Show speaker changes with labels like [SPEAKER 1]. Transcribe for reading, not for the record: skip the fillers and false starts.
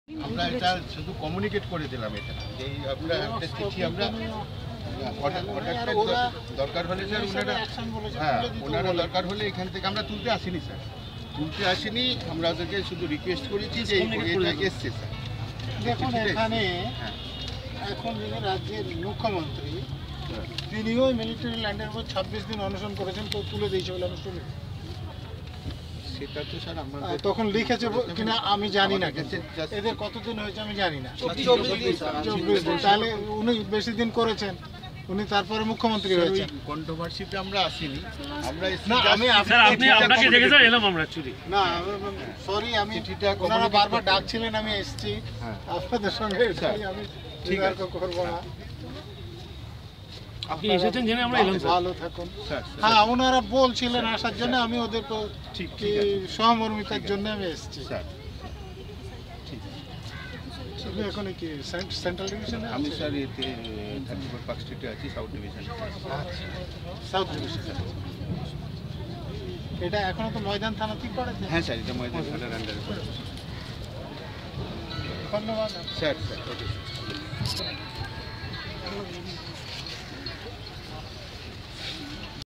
[SPEAKER 1] আমরা এটা শুধু কমিউনিকেট করে দিলাম, এটা এই আমরা চিঠি আমরা দরকার হলে স্যার ওনারা, হ্যাঁ ওনারা দরকার হলে এখান থেকে আমরা তুলতে আসিনি স্যার, তুলতে আসিনি, আমরা ওদেরকে শুধু রিকোয়েস্ট করেছি যে এটা এসছে স্যার।
[SPEAKER 2] দেখুন এখানে এখন যিনি রাজ্যের মুখ্যমন্ত্রী তিনিও মিলিটারি ল্যান্ডের উপর 26 দিন অনশন করেছেন, তো তুলে দিয়েছে বলে আমি শুনি।
[SPEAKER 1] সেটা তো স্যার আমরা
[SPEAKER 2] তখন লিখেছে কিনা আমি জানি না, এদের কতদিন হয়েছে আমি জানি না। 24 দিন, তাহলে উনি বেশি দিন করেছেন, উনি তারপরে মুখ্যমন্ত্রী হয়েছেন।
[SPEAKER 1] কন্ট্রোভার্সিতে আমরা আসিনি, আমরা
[SPEAKER 2] না আমি
[SPEAKER 3] আপনাকে দেখে স্যার এলাম আমরা চুরি
[SPEAKER 2] না সরি, আমি ওনারা বারবার ডাকছিলেন, আমি এসেছি আপনাদের সঙ্গে, আমি বিতর্ক করবো না।
[SPEAKER 3] আপনি এসেছেন জেনে আমরা এলাম।
[SPEAKER 2] ভালো থাকুন। হ্যাঁ ওনারা বলছিলেন আসার জন্য, আমি ওদের সহমর্মিতার জন্য আমি এসেছি। আপনি এখন কি সেন্ট্রাল ডিভিশনে?
[SPEAKER 1] আমি স্যার এতে 34 পার্ক স্ট্রিটে আছি, সাউথ ডিভিশন।
[SPEAKER 2] South division. এটা এখনো তো ময়দান থানাতেই পড়ে?
[SPEAKER 1] হ্যাঁ স্যার, এটা ময়দান থানার আন্ডারে পড়ে।
[SPEAKER 2] ধন্যবাদ
[SPEAKER 1] স্যার।